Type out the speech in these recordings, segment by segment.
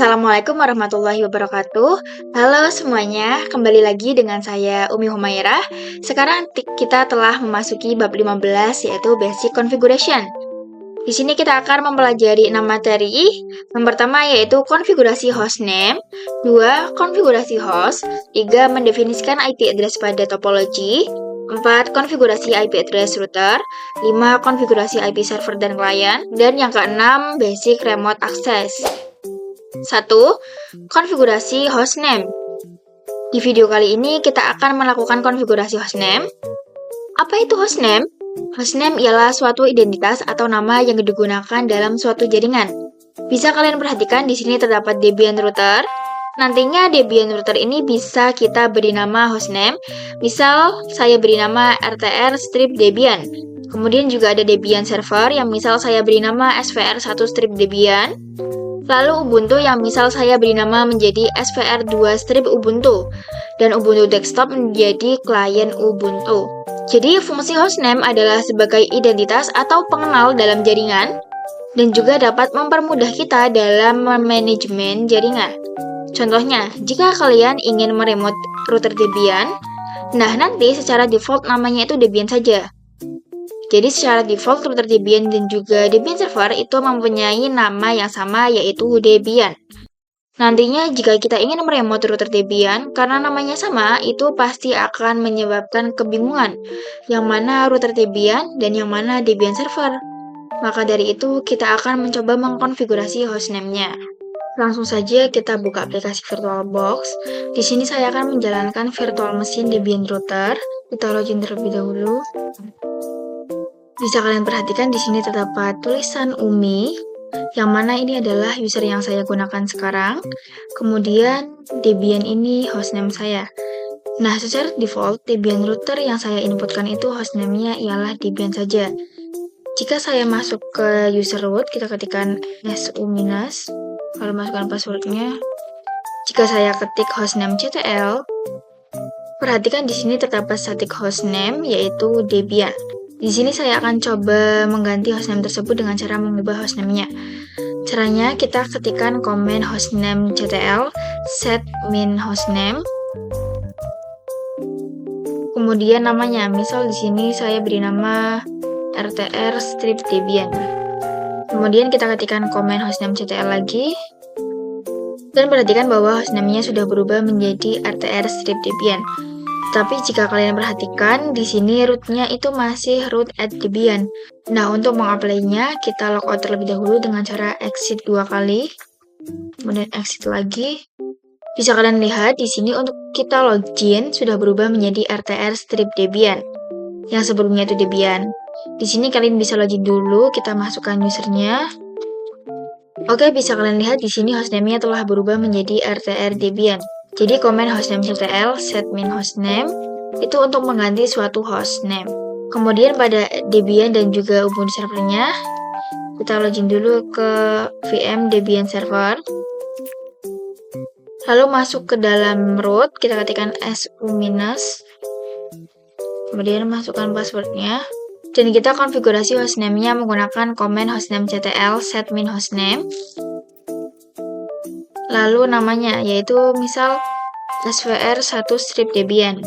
Assalamualaikum warahmatullahi wabarakatuh. Halo semuanya, kembali lagi dengan saya Umi Humairah. Sekarang kita telah memasuki bab 15 yaitu Basic Configuration. Di sini kita akan mempelajari 6 materi. Yang pertama yaitu konfigurasi hostname, 2 konfigurasi host, 3 mendefinisikan IP address pada topologi, 4 konfigurasi IP address router, 5 konfigurasi IP server dan klien, dan yang keenam basic remote access. 1. Konfigurasi hostname. Di video kali ini kita akan melakukan konfigurasi hostname. Apa itu hostname? Hostname ialah suatu identitas atau nama yang digunakan dalam suatu jaringan. Bisa kalian perhatikan di sini terdapat Debian router. Nantinya Debian router ini bisa kita beri nama hostname. Misal saya beri nama RTR strip Debian. Kemudian juga ada Debian server yang misal saya beri nama SVR1 strip Debian. Lalu Ubuntu yang misal saya beri nama menjadi SVR2 strip Ubuntu. Dan Ubuntu desktop menjadi klien Ubuntu. Jadi fungsi hostname adalah sebagai identitas atau pengenal dalam jaringan dan juga dapat mempermudah kita dalam manajemen jaringan. Contohnya, jika kalian ingin meremote router Debian, nah nanti secara default namanya itu Debian saja. Jadi secara default router Debian dan juga Debian server itu mempunyai nama yang sama yaitu Debian. Nantinya jika kita ingin meremote router Debian, karena namanya sama, itu pasti akan menyebabkan kebingungan. Yang mana router Debian dan yang mana Debian server. Maka dari itu kita akan mencoba mengkonfigurasi hostname-nya. Langsung saja kita buka aplikasi VirtualBox. Di sini saya akan menjalankan virtual machine Debian router. Kita login terlebih dahulu. Bisa kalian perhatikan di sini terdapat tulisan Umi, yang mana ini adalah user yang saya gunakan sekarang. Kemudian Debian ini hostname saya. Nah, secara default Debian router yang saya inputkan itu hostname-nya ialah Debian saja. Jika saya masuk ke user root, kita ketikkan su-, lalu masukkan passwordnya. Jika saya ketik hostname ctl, perhatikan di sini terdapat static hostname yaitu Debian. Di sini saya akan coba mengganti hostname tersebut dengan cara mengubah hostname-nya. Caranya kita ketikkan komen hostname ctl set min hostname. Kemudian namanya, misal di sini saya beri nama RTR strip Debian. Kemudian kita ketikkan komen hostname ctl lagi. Dan perhatikan bahwa hostname-nya sudah berubah menjadi RTR strip Debian. Tapi jika kalian perhatikan, di sini root-nya itu masih root at Debian. Nah, untuk mengapply-nya, kita logout terlebih dahulu dengan cara exit 2 kali. Kemudian exit lagi. Bisa kalian lihat, di sini untuk kita login, sudah berubah menjadi RTR strip Debian. Yang sebelumnya itu Debian. Di sini kalian bisa login dulu, kita masukkan usernya. Oke, bisa kalian lihat di sini hostname-nya telah berubah menjadi RTR Debian. Jadi komen hostname ctl set min hostname itu untuk mengganti suatu hostname. Kemudian pada Debian dan juga Ubuntu servernya, kita login dulu ke VM Debian server. Lalu masuk ke dalam root, kita ketikkan su-, kemudian masukkan passwordnya. Dan kita konfigurasi hostname-nya menggunakan komen hostname ctl set min hostname. Lalu namanya, yaitu misal SVR1 strip Debian.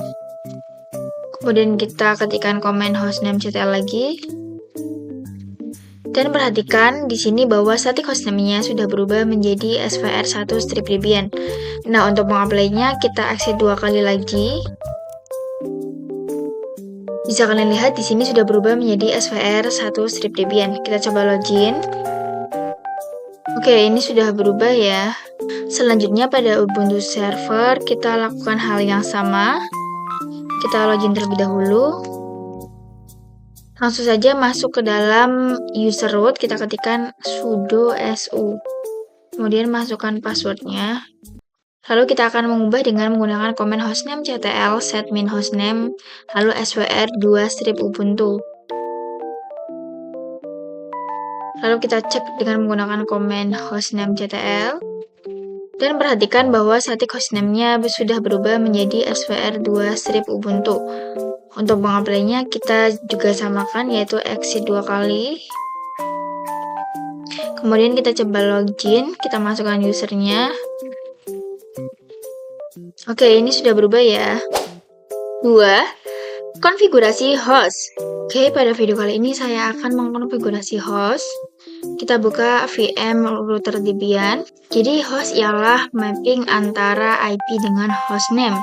Kemudian kita ketikkan komen hostname ctl lagi. Dan perhatikan di sini bahwa static hostname-nya sudah berubah menjadi SVR1 strip Debian. Nah, untuk mengapply-nya kita exit 2 kali lagi. Bisa kalian lihat di sini sudah berubah menjadi SVR1 strip Debian. Kita coba login. Oke, ini sudah berubah ya. Selanjutnya pada Ubuntu server kita lakukan hal yang sama. Kita login terlebih dahulu. Langsung saja masuk ke dalam user root, kita ketikkan sudo su. Kemudian masukkan passwordnya. Lalu kita akan mengubah dengan menggunakan komen hostname ctl set min hostname, lalu svr2 strip ubuntu. Lalu kita cek dengan menggunakan komen hostname ctl. Dan perhatikan bahwa static hostname-nya sudah berubah menjadi svr2 strip ubuntu. Untuk mengapply-nya kita juga samakan, yaitu exit 2 kali. Kemudian kita coba login, kita masukkan usernya. Oke, ini sudah berubah ya. 2. Konfigurasi host. Oke, pada video kali ini saya akan mengkonfigurasi host. Kita buka VM router Debian. Jadi host ialah mapping antara IP dengan hostname.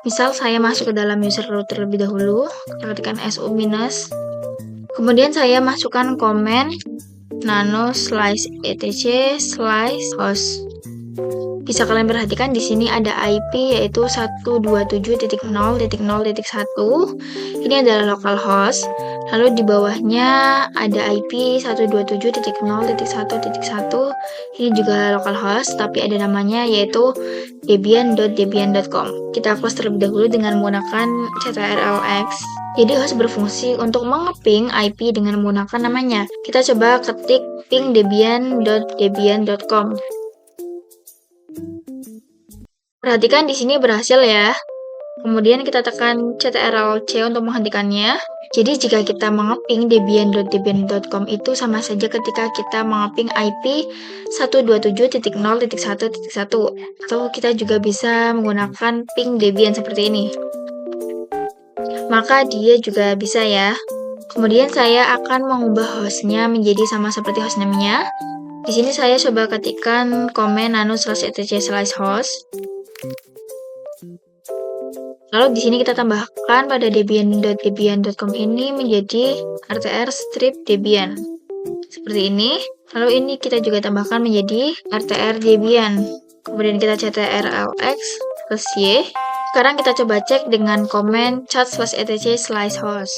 Misal saya masuk ke dalam user router terlebih dahulu, kita ketikkan su-, kemudian saya masukkan komen nano/etc/host. Bisa kalian perhatikan di sini ada IP yaitu 127.0.0.1. Ini adalah localhost. Lalu di bawahnya ada IP 127.0.1.1. Ini juga localhost tapi ada namanya yaitu debian.debian.com. Kita close terlebih dahulu dengan menggunakan ctrlx. Jadi host berfungsi untuk mengeping IP dengan menggunakan namanya. Kita coba ketik ping debian.debian.com. Perhatikan di sini berhasil ya. Kemudian kita tekan ctrl+c untuk menghentikannya. Jadi jika kita mengeping debian.debian.com itu sama saja ketika kita mengeping IP 127.0.1.1. Atau kita juga bisa menggunakan ping debian seperti ini. Maka dia juga bisa ya. Kemudian saya akan mengubah hostnya menjadi sama seperti hostname-nya. Di sini saya coba ketikkan komen nano/etc/host. Lalu di sini kita tambahkan pada debian.debian.com ini menjadi rtr strip debian. Seperti ini. Lalu ini kita juga tambahkan menjadi rtr debian. Kemudian kita ctrlx plus y. Sekarang kita coba cek dengan komen chat/etc/host.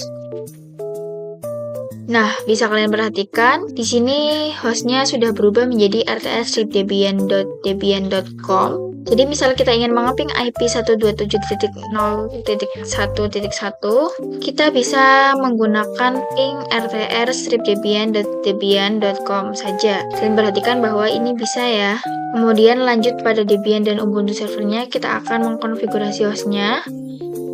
Nah, bisa kalian perhatikan di sini hostnya sudah berubah menjadi rtr-debian.debian.com. Jadi misal kita ingin mengeping IP 127.0.1.1, kita bisa menggunakan ping rtr-debian.debian.com saja. Kalian perhatikan bahwa ini bisa ya. Kemudian lanjut pada Debian dan Ubuntu servernya, kita akan mengkonfigurasi hostnya.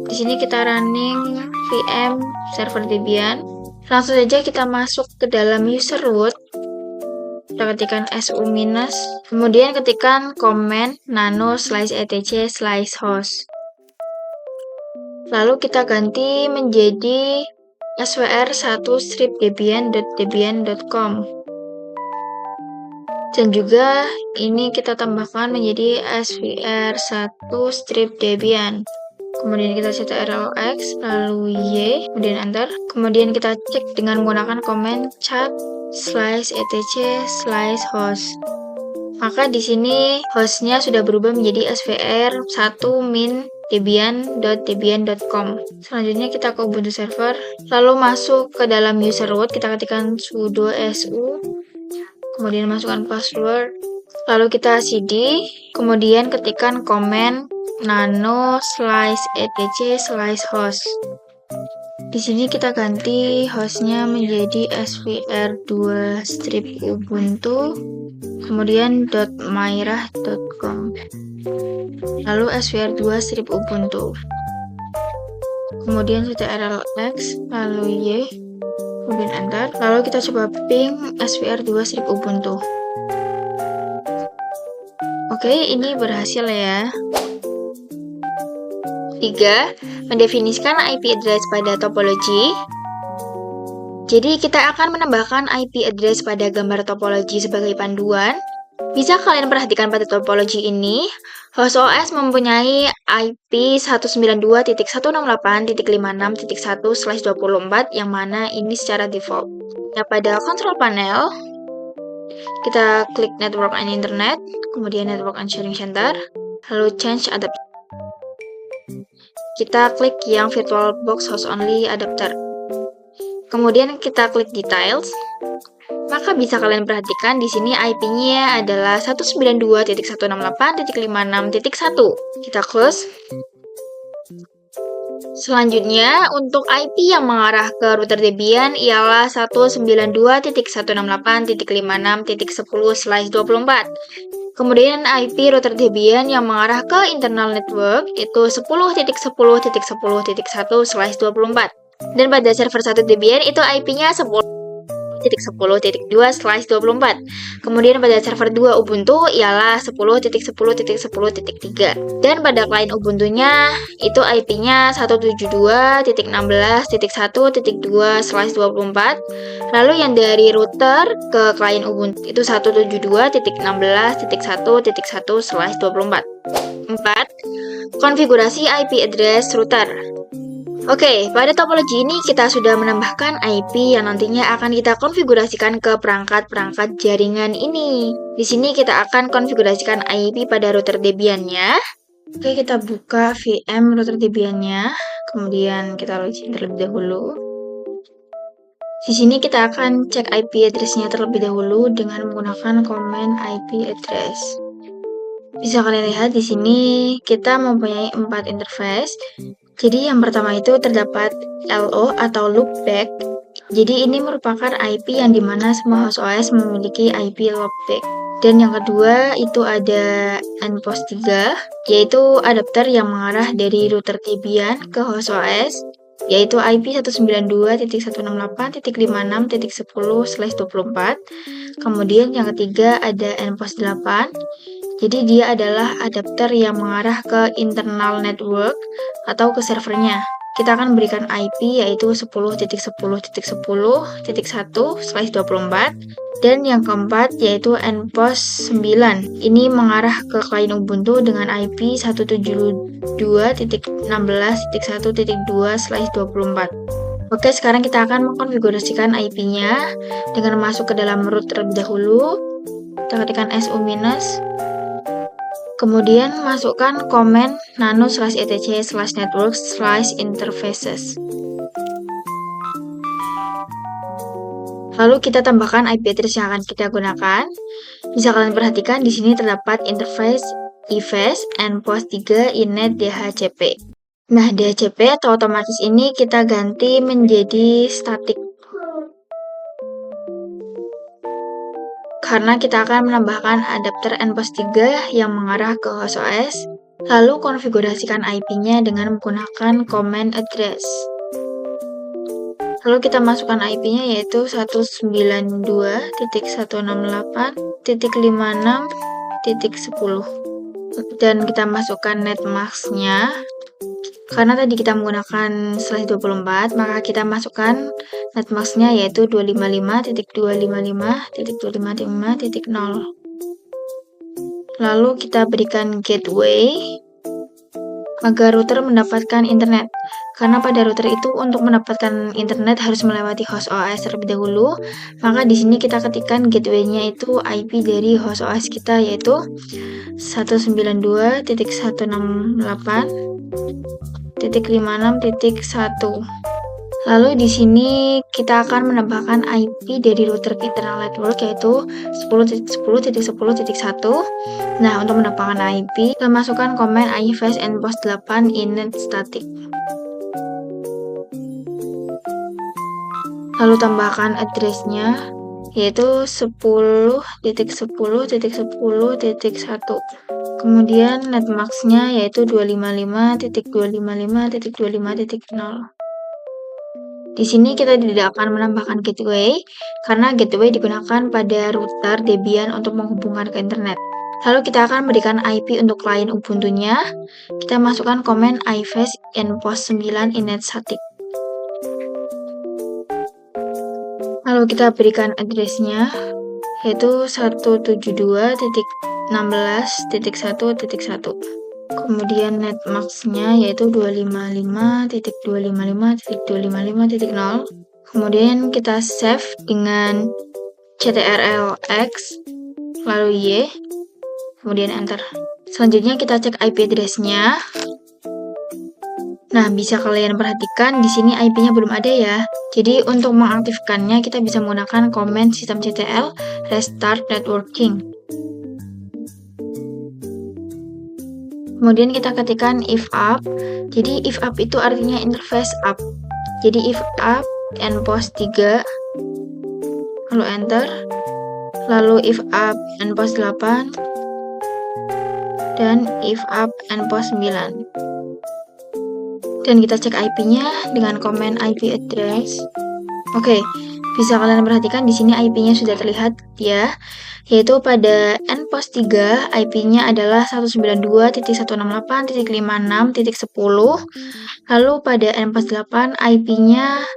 Di sini kita running VM server Debian. Langsung saja kita masuk ke dalam user root. Kita ketikkan su-, kemudian ketikkan comment nano/etc/host. Lalu kita ganti menjadi svr1-debian.debian.com. Dan juga ini kita tambahkan menjadi svr1-debian. Kemudian kita ctrlx, lalu y, kemudian enter. Kemudian kita cek dengan menggunakan komen chat/etc/host. Maka di sini hostnya sudah berubah menjadi svr1-debian.debian.com. Selanjutnya kita ke Ubuntu server, lalu masuk ke dalam user root, kita ketikkan sudo su, kemudian masukkan password, lalu kita cd, kemudian ketikkan komen nano/etc/host. Di sini kita ganti hostnya menjadi svr2-ubuntu, kemudian .mairah.com, lalu svr2-ubuntu, kemudian ctrlx, lalu y, kemudian enter. Lalu kita coba ping svr2-ubuntu. Oke, ini berhasil ya. 3. Mendefinisikan IP address pada topologi. Jadi kita akan menambahkan IP address pada gambar topologi sebagai panduan. Bisa kalian perhatikan pada topologi ini, host OS mempunyai IP 192.168.56.1/24 yang mana ini secara default. Nah, pada control panel, kita klik Network and Internet, kemudian Network and Sharing Center, lalu Change Adapter. Kita klik yang VirtualBox Host Only Adapter. Kemudian kita klik Details. Maka bisa kalian perhatikan di sini IP-nya adalah 192.168.56.1. Kita close. Selanjutnya, untuk IP yang mengarah ke router Debian ialah 192.168.56.10/24. Kemudian IP router Debian yang mengarah ke internal network itu 10.10.10.1/24. Dan pada server 1 Debian itu IP-nya 10. 10.10.2/24. Kemudian pada server 2 Ubuntu ialah 10.10.10.3. Dan pada klien Ubuntunya itu IP-nya 172.16.1.2/24. Lalu yang dari router ke klien Ubuntu itu 172.16.1.1/24. 4. Konfigurasi IP address router. Oke, pada topologi ini kita sudah menambahkan IP yang nantinya akan kita konfigurasikan ke perangkat-perangkat jaringan ini. Di sini kita akan konfigurasikan IP pada router Debian-nya. Oke, kita buka VM router Debian-nya, kemudian kita login terlebih dahulu. Di sini kita akan cek IP address-nya terlebih dahulu dengan menggunakan command IP address. Bisa kalian lihat di sini kita mempunyai 4 interface. Jadi yang pertama itu terdapat LO atau loopback. Jadi ini merupakan IP yang dimana semua host OS memiliki IP loopback. Dan yang kedua itu ada nPost 3, yaitu adapter yang mengarah dari router Debian ke host OS, yaitu IP 192.168.56.10/24. Kemudian yang ketiga ada nPost 8. Jadi dia adalah adapter yang mengarah ke internal network atau ke servernya. Kita akan berikan IP yaitu 10.10.10.1/24. Dan yang keempat yaitu nPost 9. Ini mengarah ke klien Ubuntu dengan IP 172.16.1.2/24. Oke, sekarang kita akan mengkonfigurasikan IP-nya dengan masuk ke dalam root terlebih dahulu. Kita ketikkan su-, kemudian masukkan komen nano/etc/network/interfaces. Lalu kita tambahkan IP address yang akan kita gunakan. Bisa kalian perhatikan di sini terdapat interface IFS nPost 3 inet DHCP. Nah, DHCP atau otomatis ini kita ganti menjadi static, karena kita akan menambahkan adapter nPost 3 yang mengarah ke host OS. Lalu konfigurasikan IP-nya dengan menggunakan command address. Lalu kita masukkan IP-nya yaitu 192.168.56.10. Dan kita masukkan netmask-nya. Karena tadi kita menggunakan /24, maka kita masukkan netmask-nya yaitu 255.255.255.0. Lalu kita berikan gateway agar router mendapatkan internet. Karena pada router itu untuk mendapatkan internet harus melewati host OS terlebih dahulu, maka di sini kita ketikkan gateway-nya itu IP dari host OS kita yaitu 192.168.56.1. Lalu di sini kita akan menambahkan IP dari router ke internal network yaitu 10.10.10.1. Nah, untuk menambahkan IP, kita masukkan command ifs nPost 8 inet static. Lalu tambahkan address-nya yaitu 10.10.10.1. Kemudian netmask-nya yaitu 255.255.25.0. Di sini kita tidak akan menambahkan gateway, karena gateway digunakan pada router Debian untuk menghubungkan ke internet. Lalu kita akan berikan IP untuk klien Ubuntu-nya. Kita masukkan command ifs nPost 9 inet static. Lalu kita berikan address-nya yaitu 172.16.1.1. Kemudian netmask-nya yaitu 255.255.255.0. Kemudian kita save dengan ctrl-x lalu y, kemudian enter. Selanjutnya kita cek IP address-nya. Nah, bisa kalian perhatikan di sini IP-nya belum ada ya. Jadi untuk mengaktifkannya kita bisa menggunakan command systemctl restart networking. Kemudian kita ketikkan if up. Jadi if up itu artinya interface up. Jadi if up nPost 3, lalu enter. Lalu if up nPost 8 dan if up nPost 9. Dan kita cek IP-nya dengan command IP address. Oke, Bisa kalian perhatikan di sini IP-nya sudah terlihat ya, yaitu pada nPOS 3 IP-nya adalah 192.168.56.10. Lalu pada nPOS 8 IP-nya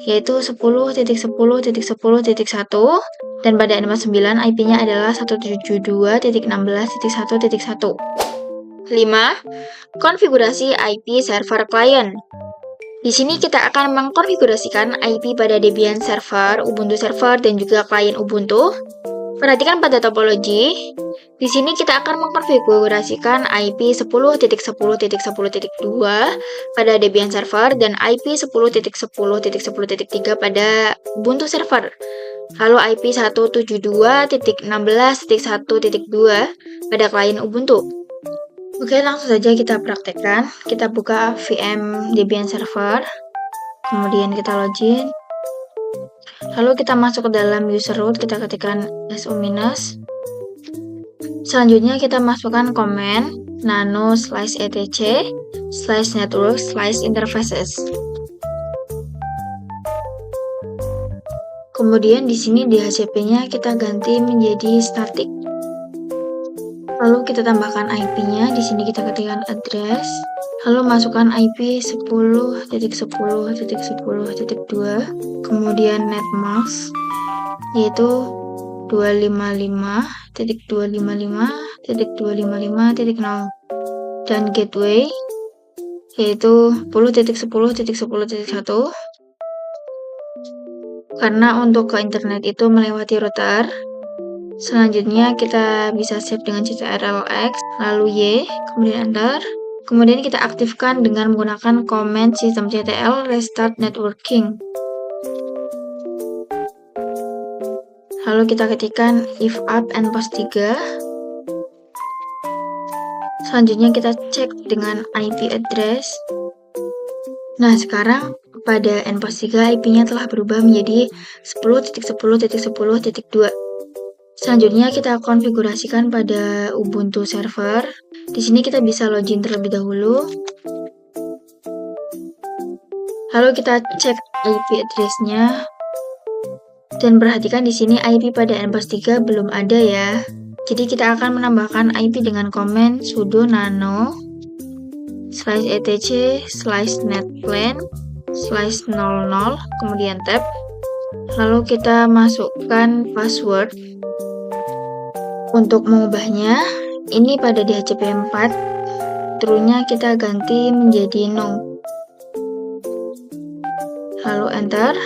yaitu 10.10.10.1, dan pada nPOS 9 IP-nya adalah 172.16.1.1. 5. Konfigurasi IP server client. Di sini kita akan mengkonfigurasikan IP pada Debian server, Ubuntu server, dan juga klien Ubuntu. Perhatikan pada topologi. Di sini kita akan mengkonfigurasikan IP 10.10.10.2 pada Debian server dan IP 10.10.10.3 pada Ubuntu server. Lalu IP 172.16.1.2 pada klien Ubuntu. Oke, langsung saja kita praktekkan. Kita buka VM Debian server, kemudian kita login. Lalu kita masuk ke dalam user root, kita ketikkan su-. Selanjutnya kita masukkan command nano /etc/network/interfaces. Kemudian di sini DHCP-nya kita ganti menjadi static. Lalu kita tambahkan IP-nya, di sini kita ketikkan address, lalu masukkan IP 10.10.10.2, kemudian netmask, yaitu 255.255.255.0, dan gateway, yaitu 10.10.10.1, karena untuk ke internet itu melewati router. Selanjutnya kita bisa save dengan ctrl+x, lalu Y, kemudian enter. Kemudian kita aktifkan dengan menggunakan command systemctl restart networking. Lalu kita ketikkan if up nPOS 3. Selanjutnya kita cek dengan IP address. Nah, sekarang pada nPOS 3 IP-nya telah berubah menjadi 10.10.10.2. Selanjutnya kita konfigurasikan pada Ubuntu server. Di sini kita bisa login terlebih dahulu. Lalu kita cek IP address-nya. Dan perhatikan di sini IP pada nPOS 3 belum ada ya. Jadi kita akan menambahkan IP dengan command sudo nano /etc/netplan/00, kemudian tab. Lalu kita masukkan password. Untuk mengubahnya, ini pada DHCP 4, true-nya kita ganti menjadi no. Lalu enter.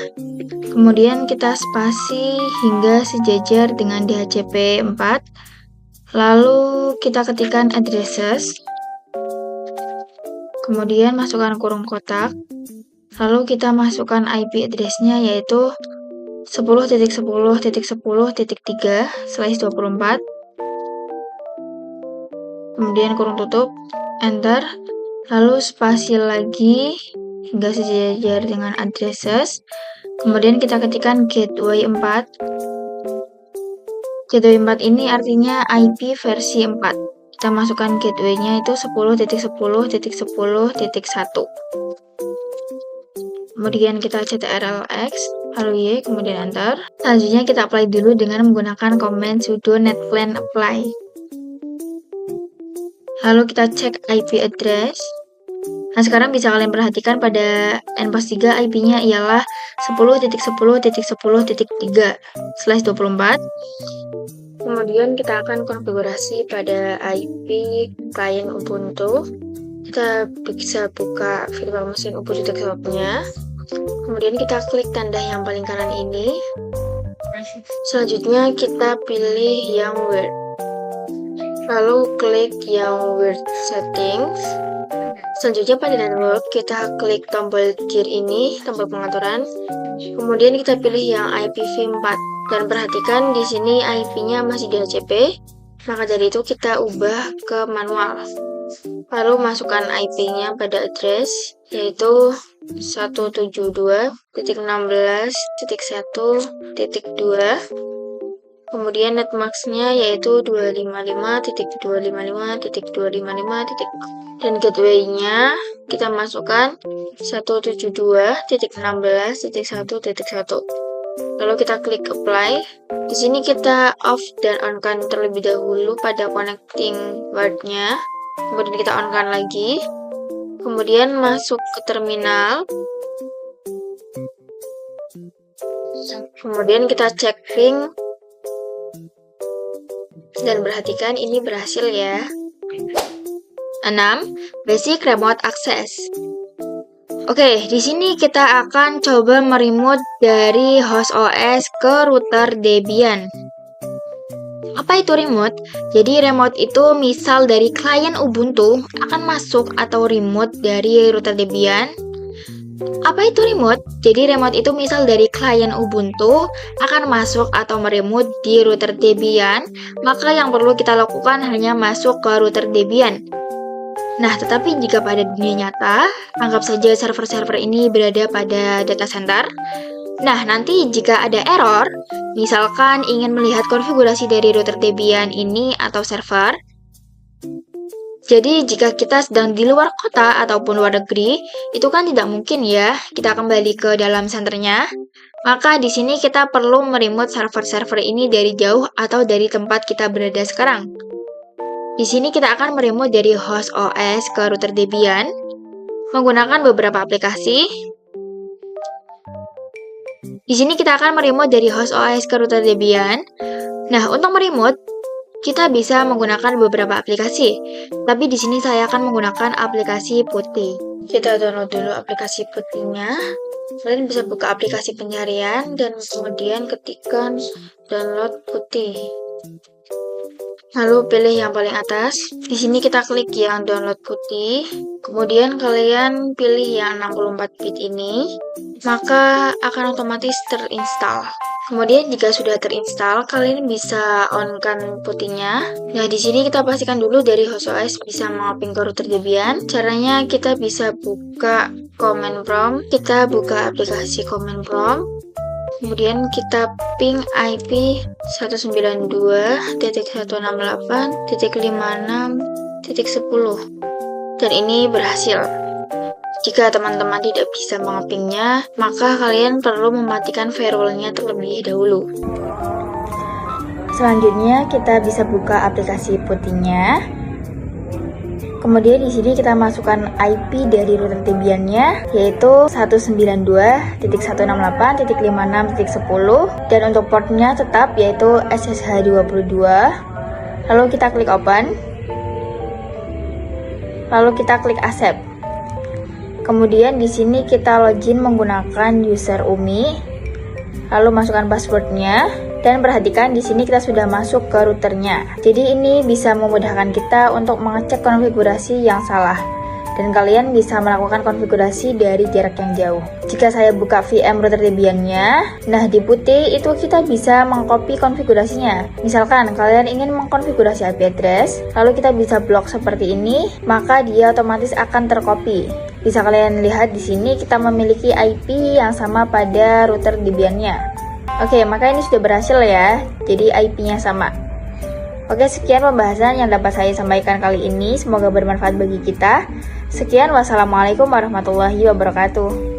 Kemudian kita spasi hingga sejajar dengan DHCP 4. Lalu kita ketikkan addresses. Kemudian masukkan kurung kotak. Lalu kita masukkan IP address-nya yaitu 10.10.10.3/24. Kemudian kurung tutup, enter, lalu spasi lagi hingga sejajar dengan addresses. Kemudian kita ketikkan gateway 4. Gateway 4 ini artinya IP versi 4. Kita masukkan gateway-nya itu 10.10.10.1. Kemudian kita ctrl+x, lalu Y, kemudian enter. Selanjutnya kita apply dulu dengan menggunakan command sudo netplan apply. Lalu kita cek IP address. Nah, sekarang bisa kalian perhatikan pada nPOS 3 IP-nya ialah 10.10.10.3/24. Kemudian kita akan konfigurasi pada IP klien Ubuntu. Kita bisa buka virtual machine Ubuntu desktop-nya. Kemudian kita klik tanda yang paling kanan ini. Selanjutnya kita pilih yang weird. Lalu klik yang weird settings. Selanjutnya pada network kita klik tombol gear ini, tombol pengaturan. Kemudian kita pilih yang IPv4 dan perhatikan di sini IP-nya masih DHCP. Maka dari itu kita ubah ke manual. Lalu masukkan IP-nya pada address yaitu 172.16.1.2. Kemudian netmask-nya yaitu 255.255.255. Dan gateway-nya kita masukkan 172.16.1.1. Lalu kita klik apply. Di sini kita off dan on-kan terlebih dahulu pada connecting word-nya. Kemudian kita on-kan lagi. Kemudian masuk ke terminal. Kemudian kita cek ping. Dan perhatikan ini berhasil ya. 6. Basic Remote Access. Oke, di sini kita akan coba meremote dari host OS ke router Debian. Apa itu remote? Jadi remote itu misal dari klien Ubuntu akan masuk atau remote dari router Debian. Apa itu remote? Jadi remote itu misal dari klien Ubuntu akan masuk atau meremote di router Debian, maka yang perlu kita lakukan hanya masuk ke router Debian. Nah, tetapi jika pada dunia nyata, anggap saja server-server ini berada pada data center. Nah, nanti jika ada error, misalkan ingin melihat konfigurasi dari router Debian ini atau server, jadi jika kita sedang di luar kota ataupun luar negeri, itu kan tidak mungkin ya kita kembali ke dalam senternya. Maka di sini kita perlu meremote server-server ini dari jauh atau dari tempat kita berada sekarang. Di sini kita akan meremote dari host OS ke router Debian menggunakan beberapa aplikasi. Di sini kita akan meremote dari host OS ke router Debian. Nah, untuk meremote kita bisa menggunakan beberapa aplikasi. Tapi di sini saya akan menggunakan aplikasi Putih. Kita download dulu aplikasi Putihnya. Kalian bisa buka aplikasi pencarian dan kemudian ketikkan download Putih. Lalu pilih yang paling atas. Di sini kita klik yang download Putih. Kemudian kalian pilih yang 64 bit ini. Maka akan otomatis terinstall. Kemudian jika sudah terinstall, kalian bisa on-kan Putihnya. Nah, di sini kita pastikan dulu dari host OS bisa mengaping ke router Debian. Caranya kita bisa buka command prompt. Kita buka aplikasi command prompt. Kemudian kita ping IP 192.168.56.10 dan ini berhasil. Jika teman-teman tidak bisa mengepingnya, maka kalian perlu mematikan firewall-nya terlebih dahulu. Selanjutnya kita bisa buka aplikasi Putihnya. Kemudian di sini kita masukkan IP dari router Debian-nya yaitu 192.168.56.10 dan untuk portnya tetap yaitu SSH22. Lalu kita klik open. Lalu kita klik accept. Kemudian di sini kita login menggunakan user Umi. Lalu masukkan passwordnya. Dan perhatikan di sini kita sudah masuk ke routernya. Jadi ini bisa memudahkan kita untuk mengecek konfigurasi yang salah. Dan kalian bisa melakukan konfigurasi dari jarak yang jauh. Jika saya buka VM router Debian-nya, nah di Putih itu kita bisa mengcopy konfigurasinya. Misalkan kalian ingin mengkonfigurasi IP address, lalu kita bisa blok seperti ini, maka dia otomatis akan tercopy. Bisa kalian lihat di sini kita memiliki IP yang sama pada router Debian-nya. Oke, maka ini sudah berhasil ya, jadi IP-nya sama. Oke, sekian pembahasan yang dapat saya sampaikan kali ini, semoga bermanfaat bagi kita. Sekian, wassalamualaikum warahmatullahi wabarakatuh.